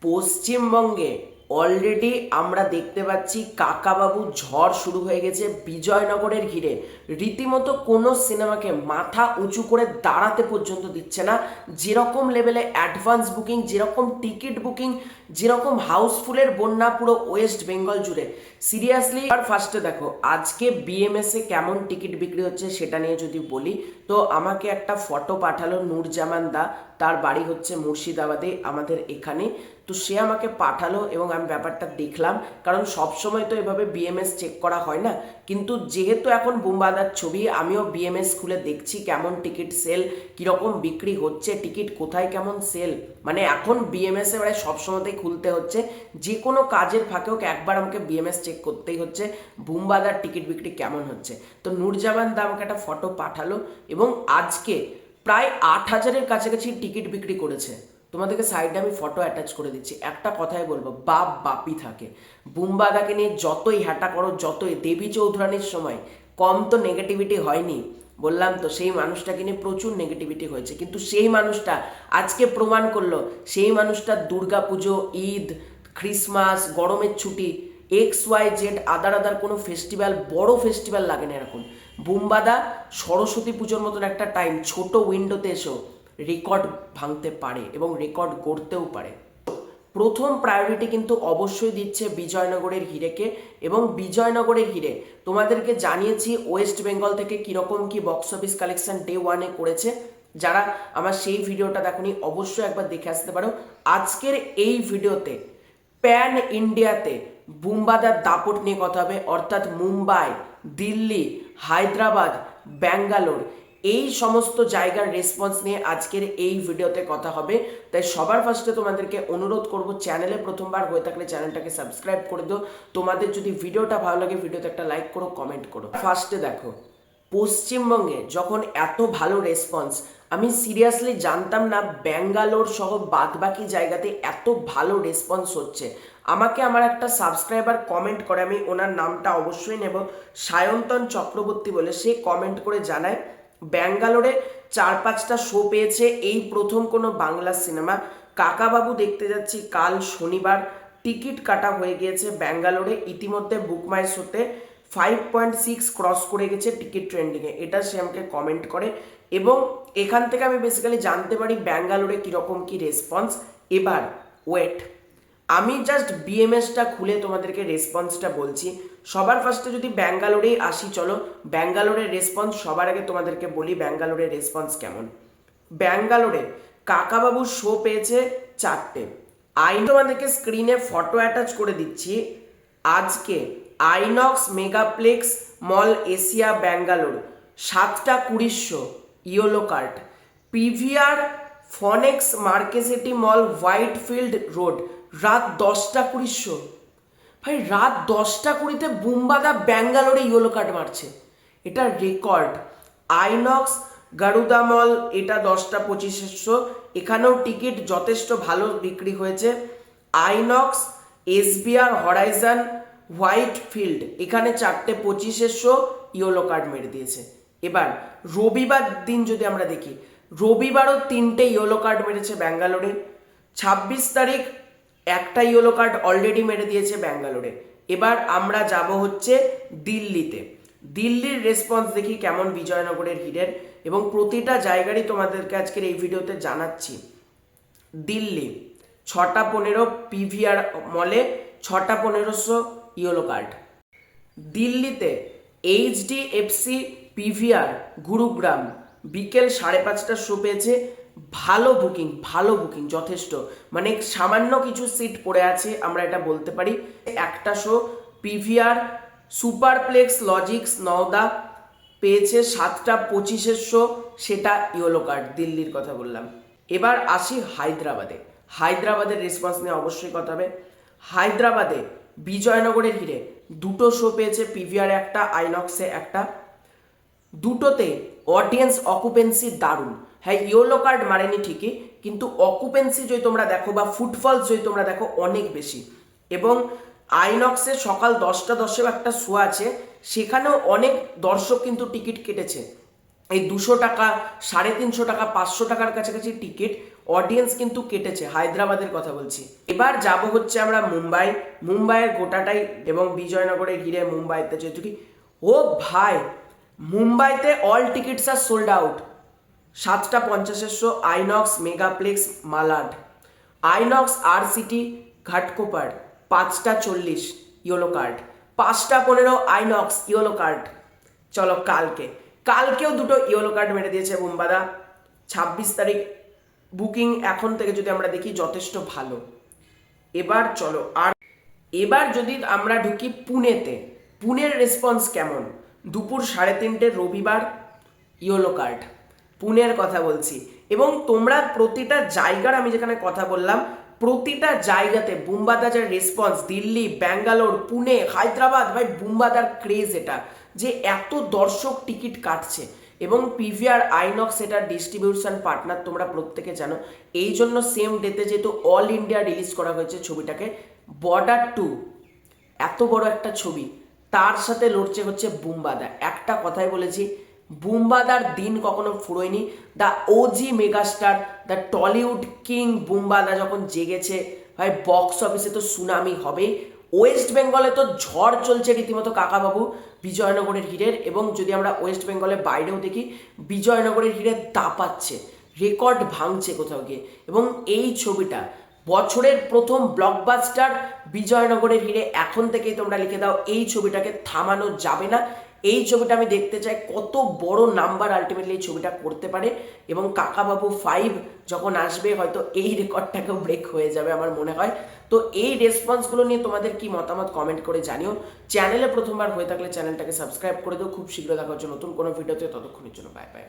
পশ্চিমবঙ্গে অলরেডি আমরা দেখতে পাচ্ছি কাকাবাবু ঝড় শুরু হয়ে গেছে বিজয়নগরের ঘিরে। রীতিমতো কোনো সিনেমাকে মাথা উঁচু করে দাঁড়াতে পর্যন্ত দিচ্ছে না। যেরকম লেভেলে অ্যাডভান্স বুকিং, যেরকম টিকিট বুকিং, যেরকম হাউসফুলের বন্যা পুরো ওয়েস্ট বেঙ্গল জুড়ে। সিরিয়াসলি আর ফার্স্টে দেখো আজকে বিএমএসে কেমন টিকিট বিক্রি হচ্ছে সেটা নিয়ে যদি বলি, তো আমাকে একটা ফটো পাঠালো নূরজামান দা, তার বাড়ি হচ্ছে মুর্শিদাবাদে আমাদের এখানে। তো সে আমাকে পাঠালো এবং আমি ব্যাপারটা দেখলাম, কারণ সবসময় তো এভাবে বিএমএস চেক করা হয় না। কিন্তু যেহেতু এখন বুমবাদার ছবি, আমিও বিএমএস খুলে দেখছি কেমন টিকিট সেল, কীরকম বিক্রি হচ্ছে, টিকিট কোথায় কেমন সেল। মানে এখন বিএমএস এ প্রায় সবসময়তেই খুলতে হচ্ছে, যে কোনো কাজের ফাঁকেও একবার আমাকে বিএমএস চেক করতেই হচ্ছে বুমবাদার টিকিট বিক্রি কেমন হচ্ছে। তো নূরজামান দা আমাকে একটা ফটো পাঠালো এবং আজকে প্রায় 8,000-এর কাছাকাছি টিকিট বিক্রি করেছে। তোমাদেরকে সাইডে আমি ফটো অ্যাটাচ করে দিচ্ছি। একটা কথাই বলবো, বাপ বাপি থাকে। বুমবাদাকে নিয়ে যতই হ্যাটা করো, যতই দেবী চৌধুরানীর সময় কম তো নেগেটিভিটি হয়নি। বললাম তো সেই মানুষটাকে নিয়ে প্রচুর নেগেটিভিটি হয়েছে, কিন্তু সেই মানুষটা আজকে প্রমাণ করলো, সেই মানুষটা দুর্গা পুজো, ঈদ, ক্রিসমাস, গরমের ছুটি, XYZ আদার কোনো ফেস্টিভ্যাল, বড় ফেস্টিভ্যাল লাগে না এরকম। বুমবাদা সরস্বতী পুজোর মতন একটা টাইম ছোট উইন্ডোতে এসেও রেকর্ড ভাঙতে পারে এবং রেকর্ড গড়তেও পারে। প্রথম প্রায়োরিটি কিন্তু অবশ্যই দিচ্ছে বিজয়নগরের হিরেকে। এবং বিজয়নগরের হিরে তোমাদেরকে জানিয়েছি ওয়েস্ট বেঙ্গল থেকে কীরকম কি বক্স অফিস কালেকশন ডে 1-এ করেছে। যারা আমার সেই ভিডিওটা দেখোনি অবশ্যই একবার দেখে আসতে পারো। আজকের এই ভিডিওতে প্যান ইন্ডিয়াতে বুমবাদার দাপট নিয়ে কথা হবে, অর্থাৎ মুম্বাই, দিল্লি, হায়দ্রাবাদ, ব্যাঙ্গালোর, এই সমস্ত জায়গার রেসপন্স নিয়ে আজকের এই ভিডিওতে কথা হবে। তাই সবার ফার্স্টে তোমাদেরকে অনুরোধ করব, চ্যানেলে প্রথমবার হয়ে থাকলে চ্যানেলটাকে সাবস্ক্রাইব করে দিও। তোমাদের যদি ভিডিওটা ভালো লাগে ভিডিওতে একটা লাইক করো, কমেন্ট করো। ফার্স্টে দেখো, পশ্চিমবঙ্গে যখন এত ভালো রেসপন্স, আমি সিরিয়াসলি জানতাম না ব্যাঙ্গালোর সহ বাদবাকি জায়গাতে এত ভালো রেসপন্স হচ্ছে। আমাকে আমার একটা সাবস্ক্রাইবার কমেন্ট করে, আমি ওনার নামটা অবশ্যই নেব, সায়ন্তন চক্রবর্তী বলে, সে কমেন্ট করে জানায় ব্যাঙ্গালোরে 4-5টা শো পেয়েছে, এই প্রথম কোনো বাংলা সিনেমা। কাকাবাবু দেখতে যাচ্ছি কাল শনিবার, টিকিট কাটা হয়ে গিয়েছে ব্যাঙ্গালোরে ইতিমধ্যে। বুকমাই শোতে 5.6 ক্রস করে গেছে টিকিট ট্রেন্ডিংয়ে, এটা সে আমাকে কমেন্ট করে। এবং এখান থেকে আমি বেসিক্যালি জানতে পারি ব্যাঙ্গালোরে কীরকম কী রেসপন্স। এবার ওয়েট, আমি জাস্ট বিএমএসটা খুলে তোমাদেরকে রেসপন্সটা বলছি। সবার ফার্স্টে যদি ব্যাঙ্গালোরেই আসি, চলো ব্যাঙ্গালোরের রেসপন্স সবার আগে তোমাদেরকে বলি ব্যাঙ্গালোরের রেসপন্স কেমন। ব্যাঙ্গালোরে কাকাবাবুর শো পেয়েছে 4টে। তোমাদেরকে স্ক্রিনে ফটো অ্যাটাচ করে দিচ্ছি। আজকে INOX megaplex mall Asia Bangalore 7:20 yellow card. PVR Phoenix market city mall Whitefield road রাত 10:20। ভাই রাত 10:20 বুমবাদা ব্যাঙ্গালোরে ইয়েলো কার্ড মারছে, এটা রেকর্ড। আইনক্স গারুদা মল, এটা 10:25, এখানেও টিকিট যথেষ্ট ভালো বিক্রি হয়েছে। আইনক্স এসবিআর হরাইজন হোয়াইটফিল্ড, এখানে 4:25 ইয়েলো কার্ড মেরে দিয়েছে। এবার রবিবার দিন যদি আমরা দেখি, রবিবারও 3টে ইয়েলো কার্ড মেরেছে ব্যাঙ্গালোরে। 26 তারিখ একটা ইয়েলো কার্ড অলরেডি মেরে দিয়েছে ব্যাঙ্গালোরে। এবার আমরা যাব হচ্ছে দিল্লিতে। দিল্লির রেসপন্স দেখি কেমন বিজয়নগরের হিরের, এবং প্রতিটা জায়গারই তোমাদেরকে আজকের এই ভিডিওতে জানাচ্ছি। দিল্লি 6:15 পিভিআর মলে 6:15 ইয়েলো কার্ড। দিল্লিতে HDFC পিভিআর গুরুগ্রাম বিকেল 5:30 শো পেয়েছে। ভালো বুকিং যথেষ্ট, মানে সামান্য কিছু সিট পড়ে আছে আমরা এটা বলতে পারি। একটা শো পিভিআর সুপারপ্লেক্স লজিক্স নওদা পেয়েছে 7:25 শো, সেটা ইয়েলো কার্ড। দিল্লির কথা বললাম। এবার আসি হায়দ্রাবাদের রেসপন্স নিয়ে অবশ্যই কথা হবে। হায়দ্রাবাদে বিজয়নগরের হিরে 2টো শো পেয়েছে, পিভিআর একটা, আইনক্সে একটা। দুটোতে অডিয়েন্স অকুপেন্সি দারুণ। হ্যাঁ, ইয়েলো কার্ড মারেনি ঠিকই, কিন্তু অকুপেন্সি যদি তোমরা দেখো বা ফুটফলস যদি তোমরা দেখো অনেক বেশি। এবং আইনক্সে সকাল 10:10 একটা শো আছে, সেখানেও অনেক দর্শক কিন্তু টিকিট কেটেছে। এই 200 টাকা, 350 টাকা, 500 টাকার কাছাকাছি টিকিট অডিয়েন্স কিন্তু কেটেছে, হায়দ্রাবাদের কথা বলছি। এবার যাব হচ্ছে আমরা মুম্বাইয়ের গোটাটাই এবং বিজয়নগরের ঘিরে মুম্বাইতে যেহেতু কি ও ভাই, মুম্বাইতে all tickets are sold out. 7:50 show INOX megaplex Malad, INOX RCT Ghatkopar 5:40 yellow card, 5:15 INOX yellow card. চলো কালকেও দুটো ইয়েলো কার্ড মেরে দিয়েছে বুম্বাদা। 26 তারিখ বুকিং এখন থেকে যদি আমরা দেখি যথেষ্ট ভালো। এবার যদি আমরা ঢুকি পুনের রেসপন্স কেমন? দুপুর 3:30 রবিবার ইয়েলো কার্ড, পুনের কথা বলছি। এবং তোমরা প্রতিটা জায়গার, আমি যেখানে কথা বললাম প্রতিটা জায়গাতে বুম্বাদা যার রেসপন্স, দিল্লি, ব্যাঙ্গালোর, পুনে, হায়দ্রাবাদ, ভাই বুম্বাদার ক্রেজ এটা যে এত দর্শক টিকিট কাটছে। এবং PVR আইনক্স এটার ডিস্ট্রিবিউশন পার্টনার, তোমরা প্রত্যেকে জানো। এই জন্য সেম ডেতে যেহেতু অল ইন্ডিয়া রিলিজ করা হয়েছে ছবিটাকে, বর্ডার 2 এত বড় একটা ছবি, তার সাথে লড়ছে হচ্ছে বুম্বাদা। একটা কথাই বলেছি, বুম্বাদার দিন কখনো ফুরোয়নি। The OG megastar, the Tollywood king Bumbada যখন জেগেছে ভাই, বক্স অফিসে তো সুনামি হবেই। ওয়েস্ট বেঙ্গলে তো ঝড় চলছে রীতিমতো কাকাবাবু বিজয়নগরের হিরের। এবং যদি আমরা ওয়েস্ট বেঙ্গলের বাইরেও দেখি, বিজয়নগরের হিরে দাপাচ্ছে, রেকর্ড ভাঙছে কোথাও গিয়ে। এবং এই ছবিটা বছরের প্রথম ব্লকবাস্টার বিজয়নগরের হিরে। এখন থেকেই তোমরা লিখে দাও, এই ছবিটাকে থামানো যাবে না। এই ছবিটা আমি দেখতে চাই কত বড় নাম্বার আলটিমেটলি এই ছবিটা করতে পারে। এবং কাকাবাবু 5 যখন আসবে হয়তো এই রেকর্ডটাকেও ব্রেক হয়ে যাবে আমার মনে হয়। তো এই রেসপন্সগুলো নিয়ে তোমাদের কি মতামত কমেন্ট করে জানিও। চ্যানেলে প্রথমবার হয়ে থাকলে চ্যানেলটাকে সাবস্ক্রাইব করে দিও। খুব শীঘ্র দেখা হচ্ছে নতুন কোনো ভিডিওতে, ততক্ষণের জন্য বাই বাই।